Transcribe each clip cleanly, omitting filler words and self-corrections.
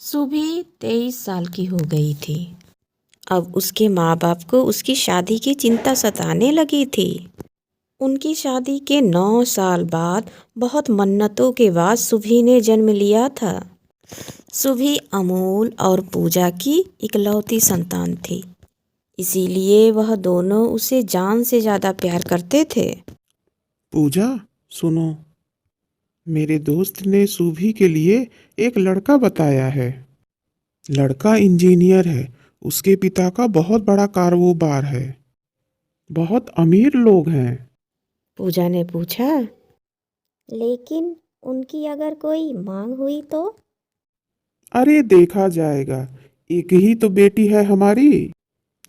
सुभी 23 साल की हो गई थी। अब उसके माँ बाप को उसकी शादी की चिंता सताने लगी थी। उनकी शादी के 9 साल बाद बहुत मन्नतों के बाद सुभी ने जन्म लिया था। सुभी अमूल और पूजा की इकलौती संतान थी, इसीलिए वह दोनों उसे जान से ज़्यादा प्यार करते थे। पूजा, सुनो। मेरे दोस्त ने सुभी के लिए एक लड़का बताया है। लड़का इंजीनियर है। उसके पिता का बहुत बड़ा कारोबार है। बहुत अमीर लोग हैं। पूजा ने पूछा, लेकिन उनकी अगर कोई मांग हुई तो? अरे देखा जाएगा। एक ही तो बेटी है हमारी।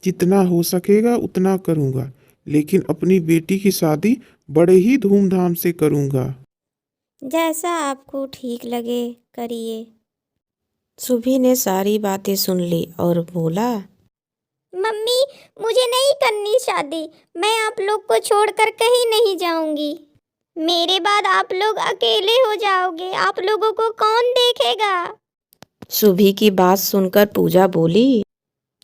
जितना हो सकेगा उतना करूँगा, लेकिन अपनी बेटी की शादी बड़े ही धूमधाम से करूँगा। जैसा आपको ठीक लगे करिए। सुभी ने सारी बातें सुन ली और बोला, मम्मी, मुझे नहीं करनी शादी। मैं आप लोग को छोड़कर कहीं नहीं जाऊंगी। मेरे बाद आप लोग अकेले हो जाओगे। आप लोगों को कौन देखेगा? सुभी की बात सुनकर पूजा बोली,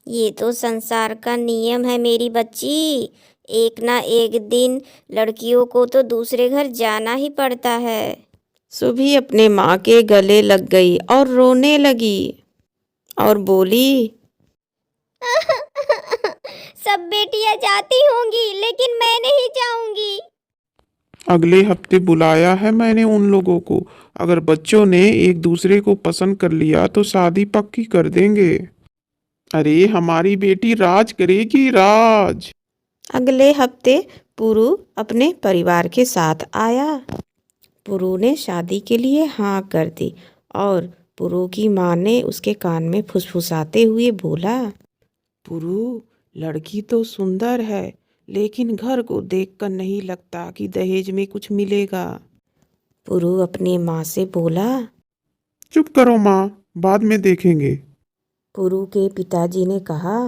ये तो संसार का नियम है मेरी बच्ची। एक ना एक दिन लड़कियों को तो दूसरे घर जाना ही पड़ता है। सुभी अपने माँ के गले लग गई और रोने लगी और बोली, सब बेटियां जाती होंगी, लेकिन मैं नहीं जाऊंगी। अगले हफ्ते बुलाया है मैंने उन लोगों को। अगर बच्चों ने एक दूसरे को पसंद कर लिया तो शादी पक्की कर देंगे। अरे हमारी बेटी राज करेगी, राज। अगले हफ्ते पुरु अपने परिवार के साथ आया। पुरु ने शादी के लिए हाँ कर दी और पुरु की माँ ने उसके कान में फुसफुसाते हुए बोला, पुरु, लड़की तो सुंदर है, लेकिन घर को देखकर नहीं लगता कि दहेज में कुछ मिलेगा। पुरु अपनी माँ से बोला। चुप करो माँ, बाद में देखेंगे। पुरु के पिताजी ने कहा,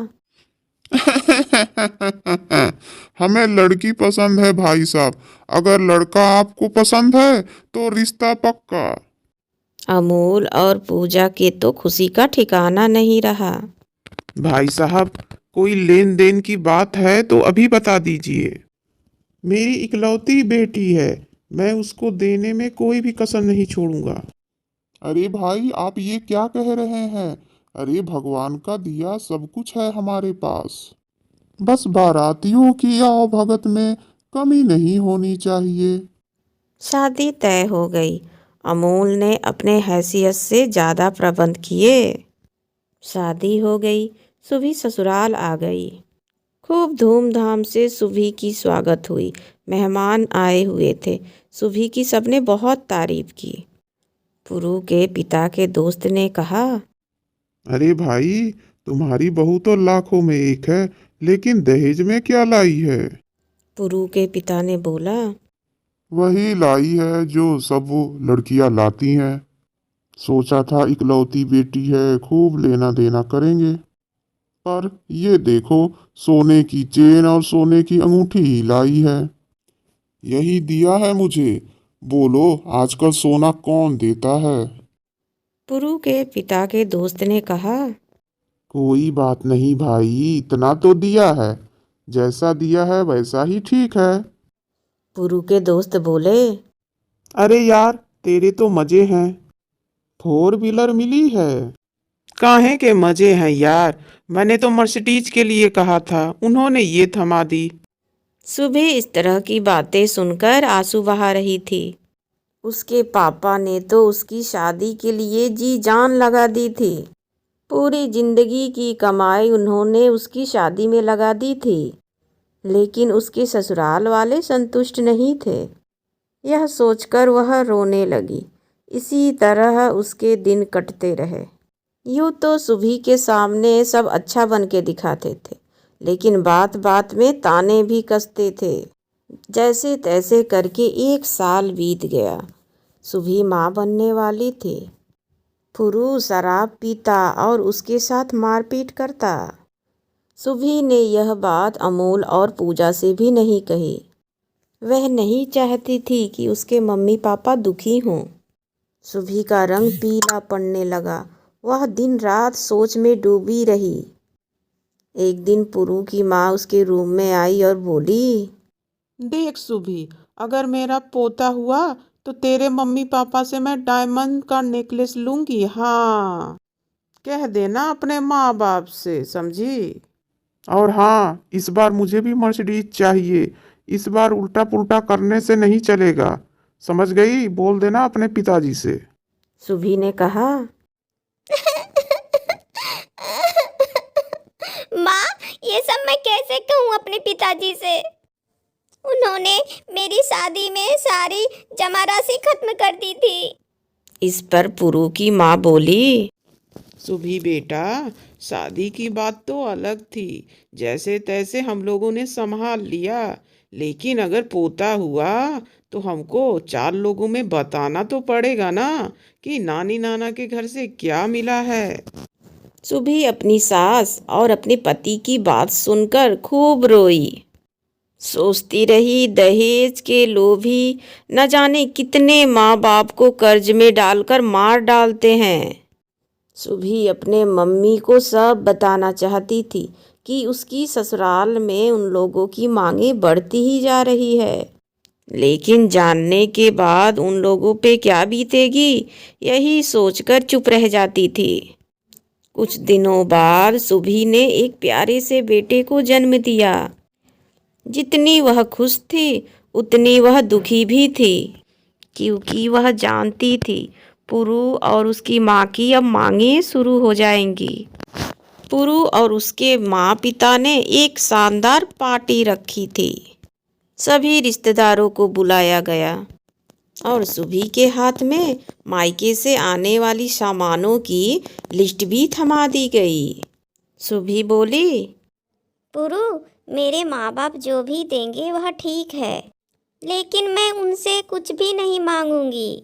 हमें लड़की पसंद है भाई साहब। अगर लड़का आपको पसंद है तो रिश्ता पक्का। अमूल और पूजा के तो खुशी का ठिकाना नहीं रहा। भाई साहब, कोई लेन देन की बात है तो अभी बता दीजिए। मेरी इकलौती बेटी है। मैं उसको देने में कोई भी कसर नहीं छोड़ूंगा। अरे भाई, आप ये क्या कह रहे हैं? अरे भगवान का दिया सब कुछ है हमारे पास। बस बारातियों की आवभगत में कमी नहीं होनी चाहिए। शादी तय हो गई। अमूल ने अपने हैसियत से ज़्यादा प्रबंध किए। शादी हो गई। सुभी ससुराल आ गई। खूब धूमधाम से सुभी की स्वागत हुई। मेहमान आए हुए थे। सुभी की सबने बहुत तारीफ की। पुरु के पिता के दोस्त ने कहा, अरे भाई, तुम्हारी बहू तो लाखों में एक है, लेकिन दहेज में क्या लाई है? पुरु के पिता ने बोला, वही लाई है जो सब वो लड़कियां लाती हैं। सोचा था इकलौती बेटी है, खूब लेना देना करेंगे। पर ये देखो, सोने की चेन और सोने की अंगूठी ही लाई है। यही दिया है मुझे। बोलो, आजकल सोना कौन देता है? पुरु के पिता के दोस्त ने कहा, कोई बात नहीं भाई, इतना तो दिया है। जैसा दिया है वैसा ही ठीक है। पुरु के दोस्त बोले, अरे यार, तेरे तो मजे हैं। फोर व्हीलर मिली है। काहे के मजे हैं यार? मैंने तो मर्सिडीज के लिए कहा था, उन्होंने ये थमा दी। सुबह इस तरह की बातें सुनकर आंसू बहा रही थी। उसके पापा ने तो उसकी शादी के लिए जी जान लगा दी थी। पूरी जिंदगी की कमाई उन्होंने उसकी शादी में लगा दी थी, लेकिन उसके ससुराल वाले संतुष्ट नहीं थे। यह सोचकर वह रोने लगी। इसी तरह उसके दिन कटते रहे। यूँ तो सुभी के सामने सब अच्छा बन के दिखाते थे, लेकिन बात बात में ताने भी कसते थे। जैसे तैसे करके 1 साल बीत गया। सुभी माँ बनने वाली थी। पुरु शराब पीता और उसके साथ मारपीट करता। सुभी ने यह बात अमूल और पूजा से भी नहीं कही। वह नहीं चाहती थी कि उसके मम्मी पापा दुखी हों। सुभी का रंग पीला पड़ने लगा वह दिन रात सोच में डूबी रही। एक दिन पुरु की माँ उसके रूम में आई और बोली, देख सुभी, अगर मेरा पोता हुआ तो तेरे मम्मी पापा से मैं डायमंड का नेकलेस लूंगी। हाँ, कह देना अपने माँ बाप से, समझी? और हाँ, इस बार मुझे भी मर्सिडीज चाहिए। इस बार उल्टा पुल्टा करने से नहीं चलेगा, समझ गई? बोल देना अपने पिताजी से। सुभी ने कहा। माँ, ये सब मैं कैसे कहूँ अपने पिताजी से? उन्होंने मेरी शादी में सारी जमा राशि खत्म कर दी थी। इस पर पुरु की माँ बोली, सुभी बेटा, शादी की बात तो अलग थी, जैसे तैसे हम लोगों ने संभाल लिया, लेकिन अगर पोता हुआ तो हमको 4 लोगों में बताना तो पड़ेगा ना कि नानी नाना के घर से क्या मिला है। सुभी अपनी सास और अपने पति की बात सुनकर खूब रोई। सोचती रही, दहेज के लोभी न जाने कितने माँ बाप को कर्ज में डालकर मार डालते हैं। सुभी अपने मम्मी को सब बताना चाहती थी कि उसकी ससुराल में उन लोगों की मांगे बढ़ती ही जा रही है, लेकिन जानने के बाद उन लोगों पे क्या बीतेगी यही सोचकर चुप रह जाती थी। कुछ दिनों बाद सुभी ने एक प्यारे से बेटे को जन्म दिया। जितनी वह खुश थी उतनी वह दुखी भी थी, क्योंकि वह जानती थी पुरु और उसकी माँ की अब मांगें शुरू हो जाएंगी। पुरु और उसके माँ पिता ने एक शानदार पार्टी रखी थी। सभी रिश्तेदारों को बुलाया गया और सुभी के हाथ में मायके से आने वाली सामानों की लिस्ट भी थमा दी गई। सुभी बोली, पुरु, मेरे माँ बाप जो भी देंगे वह ठीक है, लेकिन मैं उनसे कुछ भी नहीं मांगूंगी।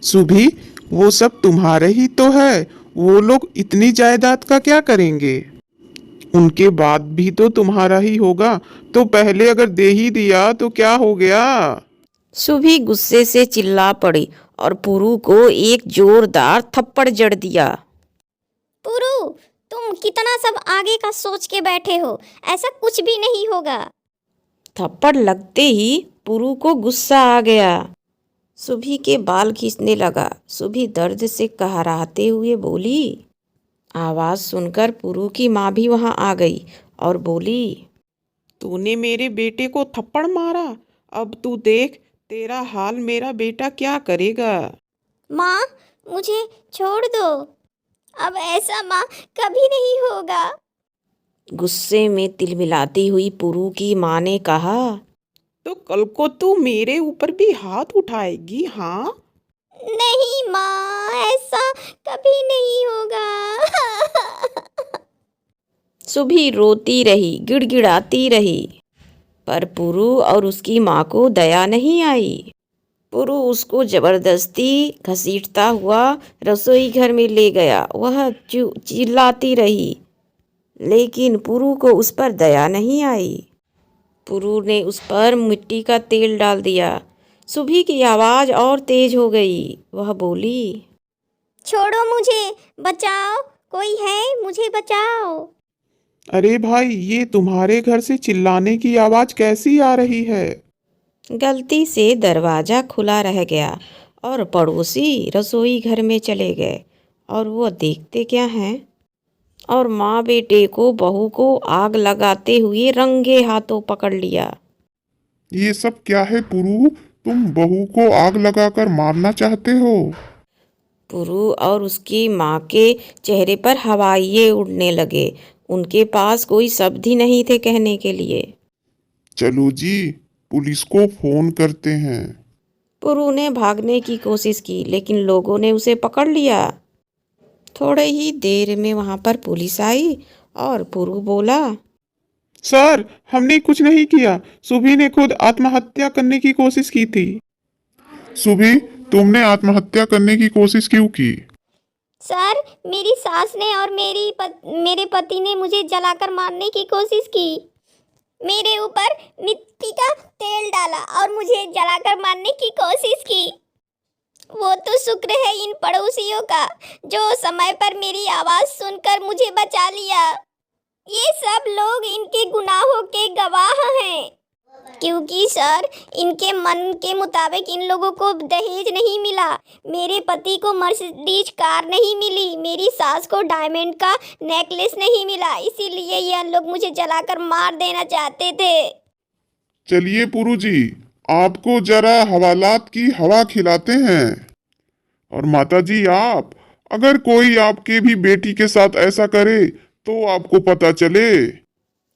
सुभी, वो सब तुम्हारे ही तो है, वो लोग इतनी जायदाद का क्या करेंगे? उनके बाद भी तो तुम्हारा ही होगा, तो पहले अगर दे ही दिया तो क्या हो गया? सुभी गुस्से से चिल्ला पड़ी और पुरु को एक जोरदार थप्पड़ जड़ दिया। पुरु, तुम कितना सब आगे का सोच के बैठे हो, ऐसा कुछ भी नहीं होगा। थप्पड़ लगते ही पुरु को गुस्सा आ गया। सुभी के बाल खींचने लगा। सुभी दर्द से कहराते हुए बोली। आवाज सुनकर पुरु की माँ भी वहां आ गई और बोली, तूने मेरे बेटे को थप्पड़ मारा, अब तू देख तेरा हाल मेरा बेटा क्या करेगा। माँ, मुझे छोड़ दो, अब ऐसा माँ कभी नहीं होगा। गुस्से में तिलमिलाती हुई पुरु की माँ ने कहा, तो कल को तू मेरे ऊपर भी हाथ उठाएगी? हाँ, नहीं माँ, ऐसा कभी नहीं होगा। सुभी रोती रही, गिड़गिड़ाती रही, पर पुरु और उसकी माँ को दया नहीं आई। पुरु उसको जबरदस्ती घसीटता हुआ रसोई घर में ले गया। वह चिल्लाती रही, लेकिन पुरु को उस पर दया नहीं आई। पुरु ने उस पर मिट्टी का तेल डाल दिया। सुभी की आवाज़ और तेज हो गई। वह बोली, छोड़ो मुझे, बचाओ, कोई है, मुझे बचाओ। अरे भाई, ये तुम्हारे घर से चिल्लाने की आवाज कैसी आ रही है? गलती से दरवाज़ा खुला रह गया और पड़ोसी रसोई घर में चले गए। और वो देखते क्या हैं, और माँ बेटे को बहू को आग लगाते हुए रंगे हाथों पकड़ लिया। ये सब क्या है पुरु? तुम बहू को आग लगाकर मारना चाहते हो? पुरु और उसकी माँ के चेहरे पर हवाइये उड़ने लगे। उनके पास कोई शब्द ही नहीं थे कहने के लिए। चलो जी, पुलिस को फोन करते हैं। पुरु ने भागने की कोशिश की, लेकिन लोगों ने उसे पकड़ लिया। थोड़े ही देर में वहां पर पुलिस आई और पुरु बोला, सर, हमने कुछ नहीं किया, सुभी ने खुद आत्महत्या करने की कोशिश की थी। सुभी, तुमने आत्महत्या करने की कोशिश क्यों की? सर, मेरी सास ने और मेरे पति ने मुझे जलाकर मारने की कोशिश की। मेरे ऊपर मिट्टी का तेल डाला और मुझे जलाकर मारने की कोशिश की। वो तो शुक्र है इन पड़ोसियों का जो समय पर मेरी आवाज़ सुनकर मुझे बचा लिया। ये सब लोग इनके गुनाहों के गवाह हैं, क्योंकि सर इनके मन के मुताबिक इन लोगों को दहेज नहीं मिला। मेरे पति को मर्सिडीज कार नहीं मिली, मेरी सास को डायमंड का नेकलेस नहीं मिला, इसीलिए ये लोग मुझे जलाकर मार देना चाहते थे। चलिए पुरु जी, आपको जरा हवालात की हवा खिलाते हैं। और माता जी, आप अगर कोई आपके भी बेटी के साथ ऐसा करे तो आपको पता चले।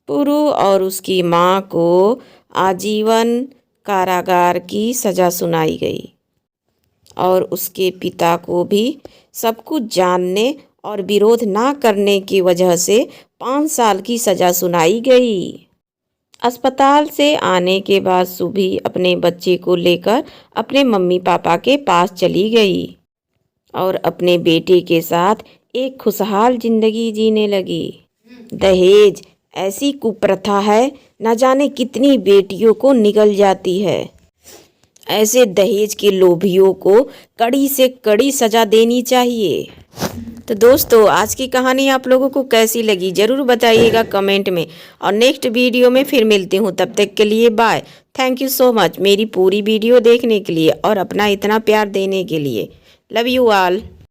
पुरु और उसकी माँ को आजीवन कारागार की सज़ा सुनाई गई और उसके पिता को भी सब कुछ जानने और विरोध ना करने की वजह से 5 साल की सज़ा सुनाई गई। अस्पताल से आने के बाद सुभी अपने बच्चे को लेकर अपने मम्मी पापा के पास चली गई और अपने बेटे के साथ एक खुशहाल जिंदगी जीने लगी। दहेज ऐसी कुप्रथा है, न जाने कितनी बेटियों को निगल जाती है। ऐसे दहेज के लोभियों को कड़ी से कड़ी सज़ा देनी चाहिए। तो दोस्तों, आज की कहानी आप लोगों को कैसी लगी ज़रूर बताइएगा कमेंट में, और नेक्स्ट वीडियो में फिर मिलती हूँ। तब तक के लिए bye. Thank you so much मेरी पूरी वीडियो देखने के लिए और अपना इतना प्यार देने के लिए। Love you all.